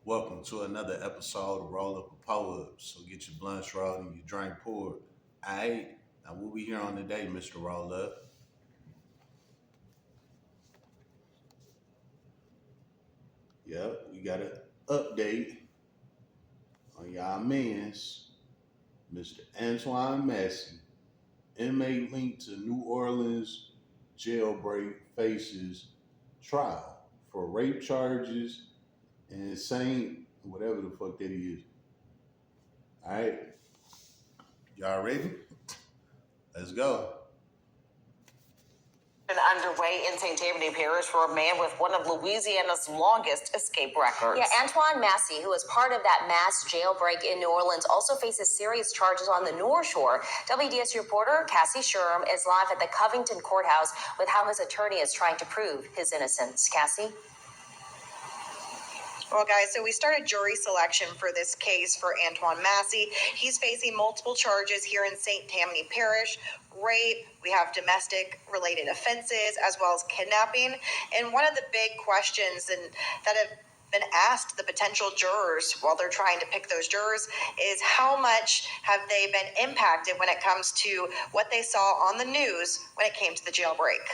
Welcome to another episode of Roll Up a Poet. So get your blunts rolled and your drink poured. Alright, now what we here on today, Mr. Roll Up? Yep, we got an update on y'all mans, Mr. Antoine Massey, inmate linked to New Orleans jailbreak faces trial for rape charges and insane, whatever the fuck that he is. Alright, y'all ready? Let's go. Underway in St. Tammany Parish for a man with one of Louisiana's longest escape records. Yeah, Antoine Massey, who was part of that mass jailbreak in New Orleans, also faces serious charges on the North Shore. WDS reporter Cassie Sherm is live at the Covington courthouse with how his attorney is trying to prove his innocence. Cassie? Well, guys, so we started jury selection for this case for Antoine Massey. He's facing multiple charges here in St. Tammany Parish: rape, we have domestic related offenses, as well as kidnapping. And one of the big questions that have been asked the potential jurors while they're trying to pick those jurors is how much have they been impacted when it comes to what they saw on the news when it came to the jailbreak.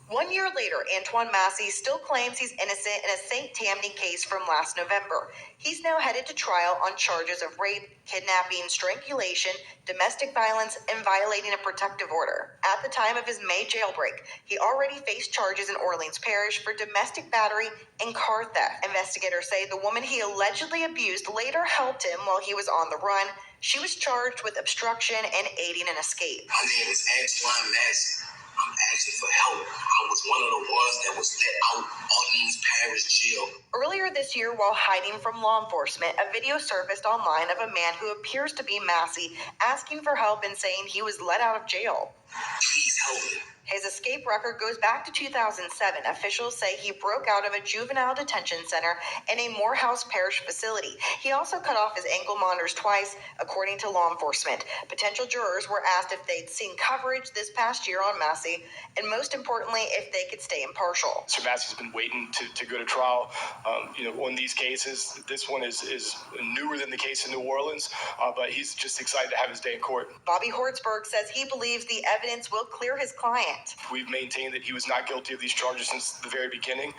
1 year later, Antoine Massey still claims he's innocent in a St. Tammany case from last November. He's now headed to trial on charges of rape, kidnapping, strangulation, domestic violence, and violating a protective order. At the time of his May jailbreak, he already faced charges in Orleans Parish for domestic battery and car theft. Investigators say the woman he allegedly abused later helped him while he was on the run. She was charged with obstruction and aiding an escape. My name is Antoine Massey. I'm asking for help. I was one of the ones that was let out Orleans Parish jail. Earlier this year, while hiding from law enforcement, a video surfaced online of a man who appears to be Massey asking for help and saying he was let out of jail. Please help me. His escape record goes back to 2007. Officials say he broke out of a juvenile detention center in a Morehouse Parish facility. He also cut off his ankle monitors twice, according to law enforcement. Potential jurors were asked if they'd seen coverage this past year on Massey, and most importantly, if they could stay impartial. Mr. Massey's been waiting to go to trial. On these cases, this one is newer than the case in New Orleans, but he's just excited to have his day in court. Bobby Hortzberg says he believes the evidence will clear his client. We've maintained that he was not guilty of these charges since the very beginning,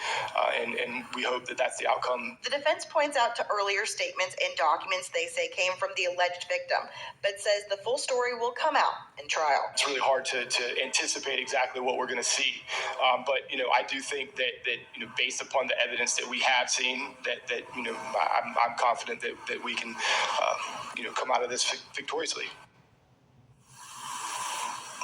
and we hope that that's the outcome. The defense points out to earlier statements and documents they say came from the alleged victim, but says the full story will come out in trial. It's really hard to anticipate exactly what we're going to see, but I do think that based upon the evidence that we have seen, that I'm confident that we can come out of this victoriously.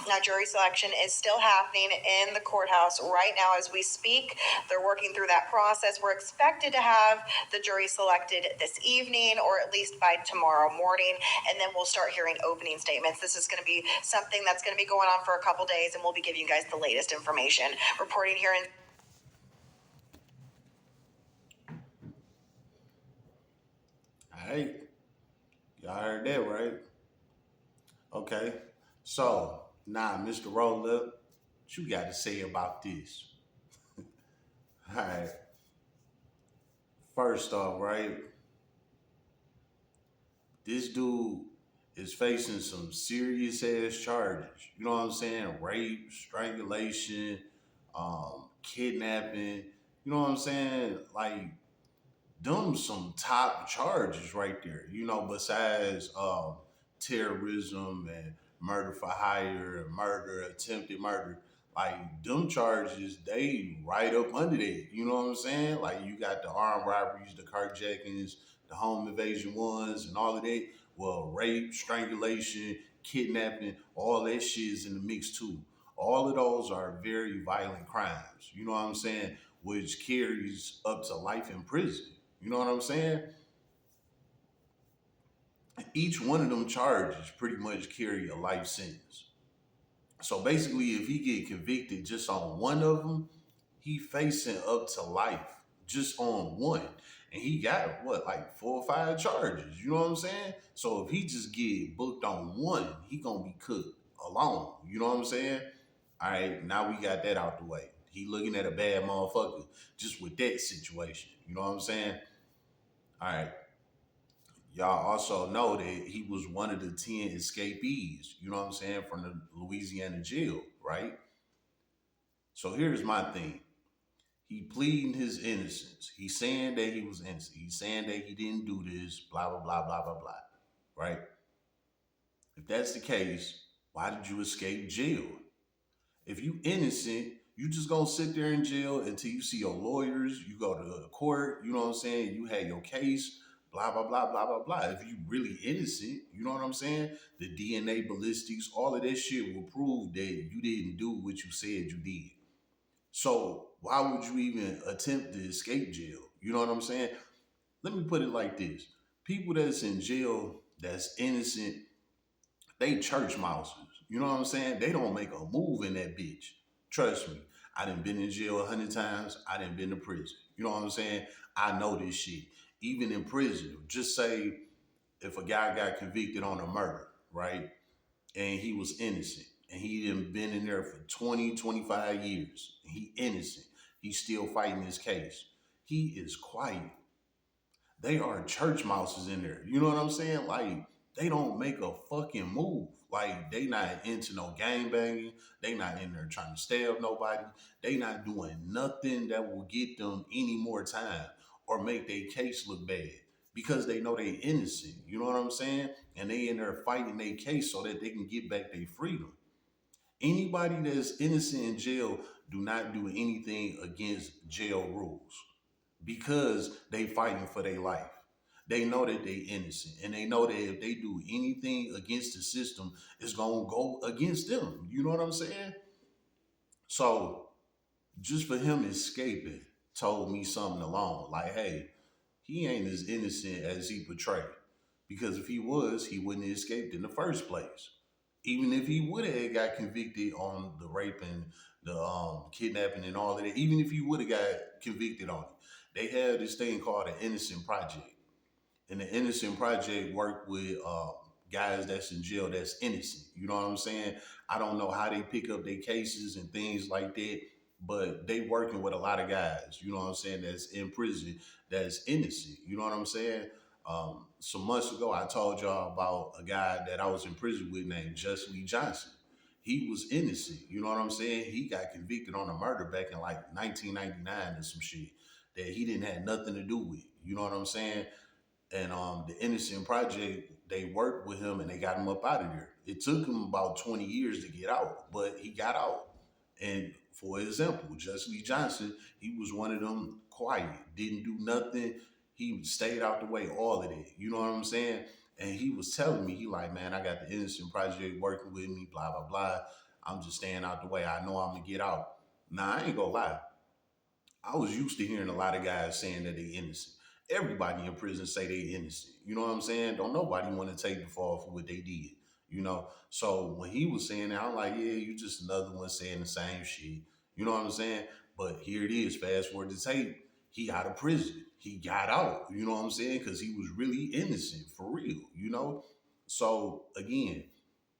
Now, jury selection is still happening in the courthouse right now as we speak. They're working through that process. We're expected to have the jury selected this evening or at least by tomorrow morning, and then we'll start hearing opening statements. This is going to be something that's going to be going on for a couple days, and we'll be giving you guys the latest information. Reporting here in... Alright, y'all heard that, right? Okay, so now, Mr. Roll Up, what you got to say about this? All right. First off, right, this dude is facing some serious ass charges. You know what I'm saying? Rape, strangulation, kidnapping. You know what I'm saying? Like, them some top charges right there. Besides terrorism and murder for hire, murder, attempted murder. Like, them charges, they right up under that. You know what I'm saying? Like, you got the armed robberies, the carjackings, the home invasion ones, and all of that. Well, rape, strangulation, kidnapping, all that shit is in the mix too. All of those are very violent crimes. You know what I'm saying? Which carries up to life in prison. You know what I'm saying? Each one of them charges pretty much carry a life sentence. So basically, if he get convicted just on one of them, he facing up to life just on one. And he got, like 4 or 5 charges. You know what I'm saying? So if he just get booked on one, he gonna be cooked alone. You know what I'm saying? All right, now we got that out the way. He looking at a bad motherfucker just with that situation. You know what I'm saying? All right. Y'all also know that he was one of the 10 escapees, you know what I'm saying, from the Louisiana jail, right? So here's my thing. He pleading his innocence. He's saying that he was innocent. He's saying that he didn't do this, blah, blah, blah, blah, blah, blah, right? If that's the case, why did you escape jail? If you innocent, you just gonna sit there in jail until you see your lawyers, you go to the court, you know what I'm saying? You had your case, blah, blah, blah, blah, blah, blah. If you really innocent, you know what I'm saying? The DNA ballistics, all of that shit will prove that you didn't do what you said you did. So why would you even attempt to escape jail? You know what I'm saying? Let me put it like this. People that's in jail that's innocent, they church mouses. You know what I'm saying? They don't make a move in that bitch. Trust me. I done been in jail 100 times. I done been to prison. You know what I'm saying? I know this shit. Even in prison, just say if a guy got convicted on a murder, right? And he was innocent. And he done been in there for 20, 25 years. And he innocent. He's still fighting his case. He is quiet. They are church mouses in there. You know what I'm saying? Like they don't make a fucking move. Like they not into no gang banging. They not in there trying to stab nobody. They not doing nothing that will get them any more time or make their case look bad because they know they innocent. You know what I'm saying? And they in there fighting their case so that they can get back their freedom. Anybody that's innocent in jail do not do anything against jail rules because they fighting for their life. They know that they innocent and they know that if they do anything against the system, it's gonna go against them. You know what I'm saying? So just for him escaping told me something alone. Like, hey, he ain't as innocent as he portrayed. Because if he was, he wouldn't have escaped in the first place. Even if he would have got convicted on the rape and the kidnapping and all of that, even if he would have got convicted on it, they have this thing called an innocent project. And the Innocent Project work with guys that's in jail that's innocent. You know what I'm saying? I don't know how they pick up their cases and things like that, but they working with a lot of guys. You know what I'm saying? That's in prison, that's innocent. You know what I'm saying? Some months ago, I told y'all about a guy that I was in prison with named Justly Johnson. He was innocent. You know what I'm saying? He got convicted on a murder back in like 1999 or some shit that he didn't have nothing to do with. You know what I'm saying? And the Innocent Project, they worked with him and they got him up out of there. It took him about 20 years to get out, but he got out. And for example, Justly Johnson, he was one of them quiet, didn't do nothing. He stayed out the way, all of that. You know what I'm saying? And he was telling me, he like, man, I got the Innocent Project working with me, blah, blah, blah. I'm just staying out the way. I know I'm gonna get out. Nah, I ain't gonna lie. I was used to hearing a lot of guys saying that they innocent. Everybody in prison say they innocent. You know what I'm saying? Don't nobody want to take the fall for what they did. You know? So when he was saying that, I'm like, yeah, you just another one saying the same shit. You know what I'm saying? But here it is, fast forward to tape. He out of prison. He got out. You know what I'm saying? Because he was really innocent for real, you know? So again,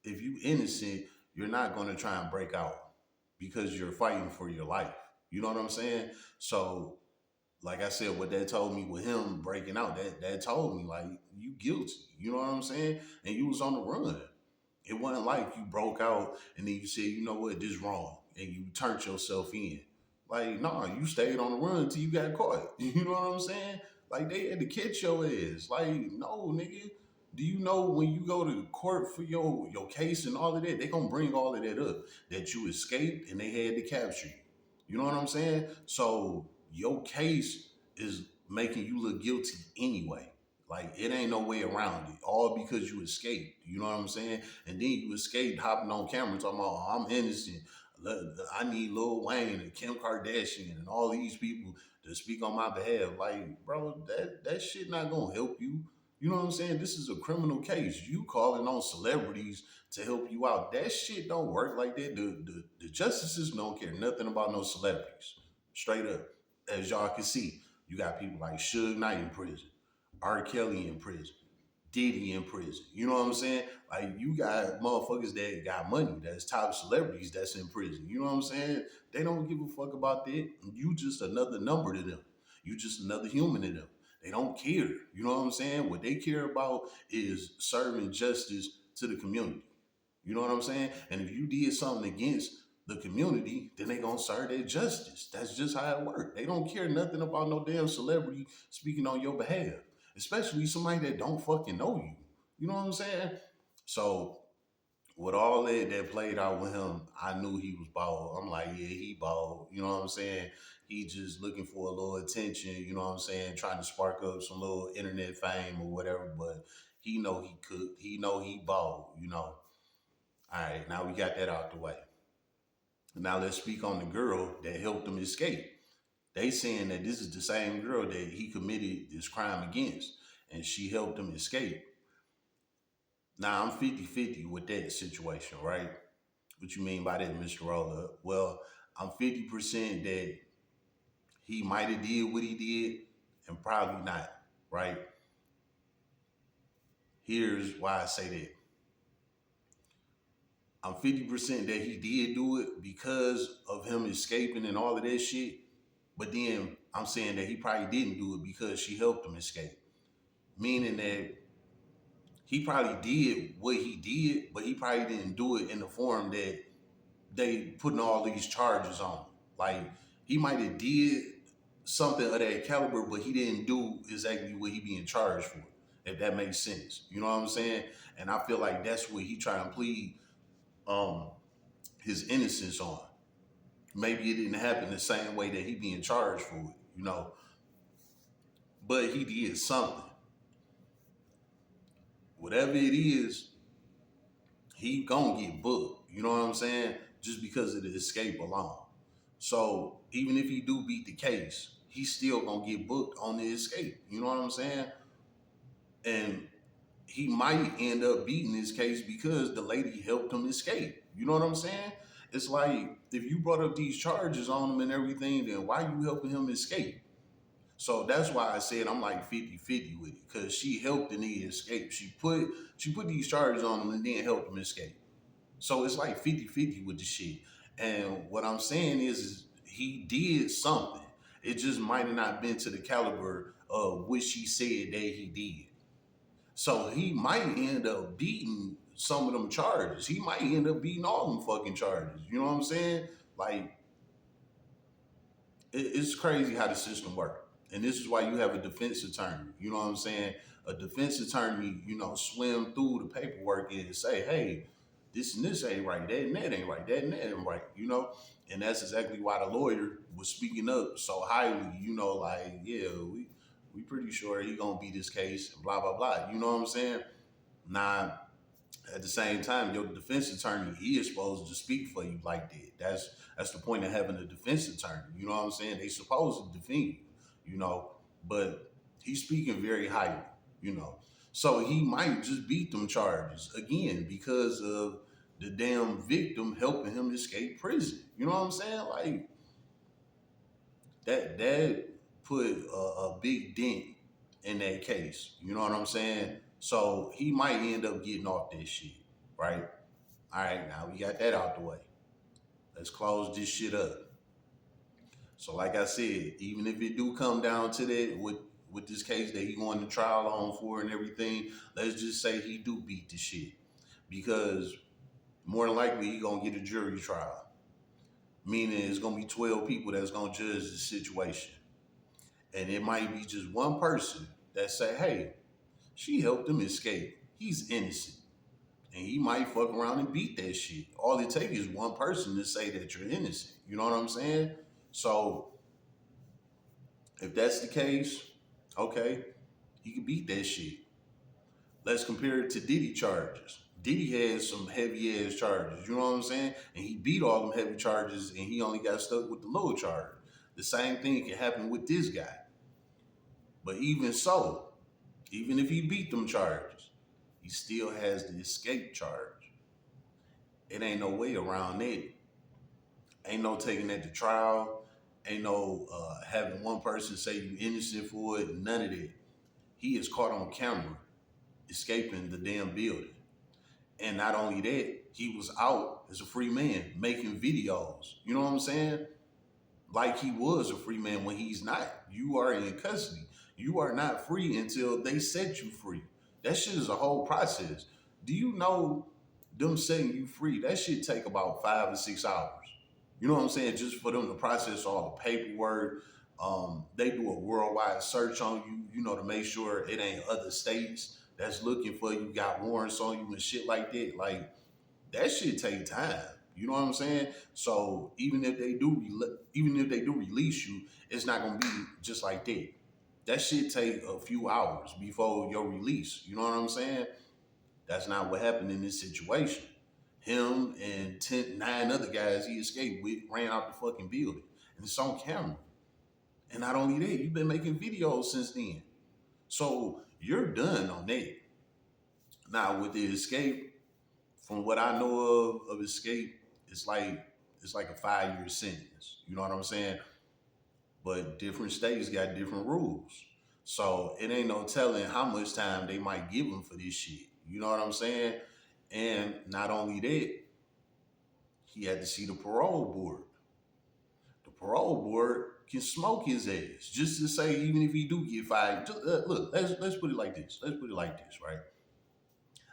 if you innocent, you're not going to try and break out because you're fighting for your life. You know what I'm saying? So, like I said, what that told me with him breaking out, that told me like you guilty. You know what I'm saying? And you was on the run. It wasn't like you broke out and then you said, you know what, this wrong, and you turned yourself in. Like, nah, you stayed on the run until you got caught. You know what I'm saying? Like they had to catch your ass. Like, no, nigga. Do you know when you go to court for your case and all of that, they gonna bring all of that up. That you escaped and they had to capture you. You know what I'm saying? So your case is making you look guilty anyway. Like it ain't no way around it. All because you escaped. You know what I'm saying? And then you escaped hopping on camera talking about, oh, I'm innocent. I need Lil Wayne and Kim Kardashian and all these people to speak on my behalf. Like, bro, that shit not gonna help you. You know what I'm saying? This is a criminal case. You calling on celebrities to help you out. That shit don't work like that. The justices don't care nothing about no celebrities. Straight up. As y'all can see, you got people like Suge Knight in prison, R. Kelly in prison, Diddy in prison. You know what I'm saying? Like you got motherfuckers that got money, that's top celebrities that's in prison. You know what I'm saying? They don't give a fuck about that. You just another number to them. You just another human to them. They don't care. You know what I'm saying? What they care about is serving justice to the community. You know what I'm saying? And if you did something against the community, then they gonna serve their justice. That's just how it works. They don't care nothing about no damn celebrity speaking on your behalf, especially somebody that don't fucking know you. You know what I'm saying? So with all that played out with him, I knew he was bald. I'm like, yeah, he bald. You know what I'm saying? He just looking for a little attention. You know what I'm saying? Trying to spark up some little internet fame or whatever. But he know he could. He know he bald. You know. All right, now we got that out the way. Now let's speak on the girl that helped him escape. They saying that this is the same girl that he committed this crime against, and she helped him escape. Now I'm 50-50 with that situation, right? What you mean by that, Mr. Roller? Well, I'm 50% that he might have did what he did and probably not, right? Here's why I say that. I'm 50% that he did do it because of him escaping and all of that shit. But then I'm saying that he probably didn't do it because she helped him escape. Meaning that he probably did what he did, but he probably didn't do it in the form that they putting all these charges on him. Like he might have did something of that caliber, but he didn't do exactly what he being charged for. If that makes sense, you know what I'm saying? And I feel like that's what he trying to plead um his innocence on. Maybe it didn't happen the same way that he being charged for it, you know. But he did something. Whatever it is, he gonna get booked. You know what I'm saying? Just because of the escape alone. So even if he do beat the case, he's still gonna get booked on the escape. You know what I'm saying? And he might end up beating this case because the lady helped him escape. You know what I'm saying? It's like if you brought up these charges on him and everything, then why you helping him escape? So that's why I said I'm like 50-50 with it. Cause she helped the nigga escape. She put these charges on him and then helped him escape. So it's like 50-50 with the shit. And what I'm saying is he did something. It just might have not been to the caliber of what she said that he did. So he might end up beating some of them charges. He might end up beating all them fucking charges. You know what I'm saying? Like, it's crazy how the system works. And this is why you have a defense attorney. You know what I'm saying? A defense attorney, swim through the paperwork and say, hey, this and this ain't right, that and that ain't right, that and that ain't right. And that's exactly why the lawyer was speaking up so highly, like, yeah, we pretty sure he gonna beat this case, and blah, blah, blah. You know what I'm saying? Now, at the same time, your defense attorney, he is supposed to speak for you like that. That's the point of having a defense attorney. You know what I'm saying? They supposed to defend you, but he's speaking very highly. So he might just beat them charges again because of the damn victim helping him escape prison. You know what I'm saying? Like that put a big dent in that case. You know what I'm saying? So he might end up getting off this shit, right? All right, now we got that out the way. Let's close this shit up. So like I said, even if it do come down to that with this case that he going to trial on for and everything, let's just say he do beat the shit. Because more than likely he gonna get a jury trial. Meaning it's gonna be 12 people that's gonna judge the situation. And it might be just one person that say, hey, she helped him escape. He's innocent. And he might fuck around and beat that shit. All it takes is one person to say that you're innocent. You know what I'm saying? So if that's the case, okay, he can beat that shit. Let's compare it to Diddy charges. Diddy had some heavy ass charges, you know what I'm saying? And he beat all them heavy charges and he only got stuck with the low charge. The same thing can happen with this guy. But even so, even if he beat them charges, he still has the escape charge. It ain't no way around it. Ain't no taking that to trial. Ain't no having one person say you innocent for it. None of that. He is caught on camera escaping the damn building. And not only that, he was out as a free man making videos. You know what I'm saying? Like he was a free man when he's not. You are in custody. You are not free until they set you free. That shit is a whole process. Do you know them setting you free? That shit take about 5 or 6 hours. You know what I'm saying? Just for them to process all the paperwork. They do a worldwide search on you, to make sure it ain't other states that's looking for you, got warrants on you and shit like that. Like that shit take time. You know what I'm saying? So even if they do release you, it's not gonna be just like that. That shit take a few hours before your release. You know what I'm saying? That's not what happened in this situation. Him and 9 other guys he escaped with ran out the fucking building. And it's on camera. And not only that, you've been making videos since then. So you're done on that. Now with the escape, from what I know of escape, it's like a 5 year sentence. You know what I'm saying? But different states got different rules. So it ain't no telling how much time they might give him for this shit. You know what I'm saying? And not only that, he had to see the parole board. The parole board can smoke his ass just to say, even if he do get fired. Look, let's put it like this. Let's put it like this, right?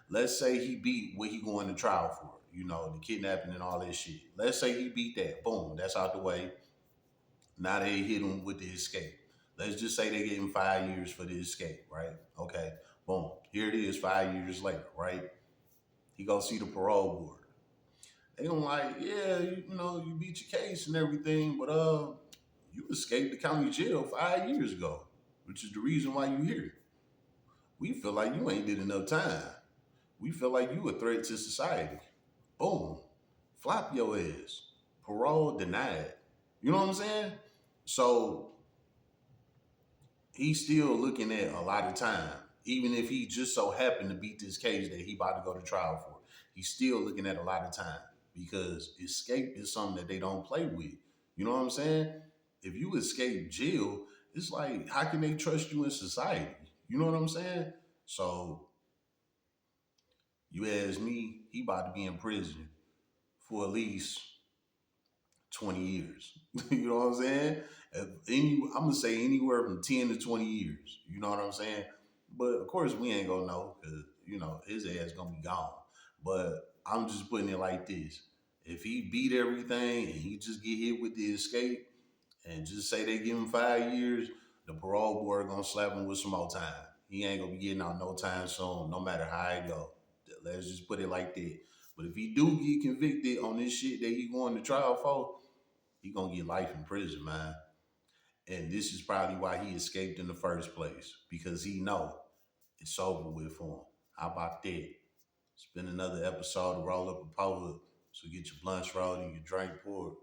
Let's say he beat what he going to trial for. The kidnapping and all that shit. Let's say he beat that. Boom, that's out the way. Now they hit him with the escape. Let's just say they gave him 5 years for the escape, right? Okay, boom. Here it is 5 years later, right? He go see the parole board. They don't like, yeah, you beat your case and everything, but you escaped the county jail 5 years ago, which is the reason why you here. We feel like you ain't did enough time. We feel like you a threat to society. Boom. Flop your ass. Parole denied. You know what I'm saying? So he's still looking at a lot of time. Even if he just so happened to beat this case that he about to go to trial for. He's still looking at a lot of time. Because escape is something that they don't play with. You know what I'm saying? If you escape jail, it's like, how can they trust you in society? You know what I'm saying? So you ask me, he about to be in prison for at least 20 years. You know what I'm saying? I'm gonna say anywhere from 10 to 20 years. You know what I'm saying? But of course we ain't gonna know because his ass gonna be gone. But I'm just putting it like this. If he beat everything and he just get hit with the escape and just say they give him 5 years, the parole board gonna slap him with some more time. He ain't gonna be getting out no time soon, no matter how it go. Let's just put it like that. But if he do get convicted on this shit that he going to trial for, he gonna get life in prison, man. And this is probably why he escaped in the first place because he know it's over with for him. How about that? It's been another episode of Roll Up a Poet. So get your blunts rolled and your drink poured.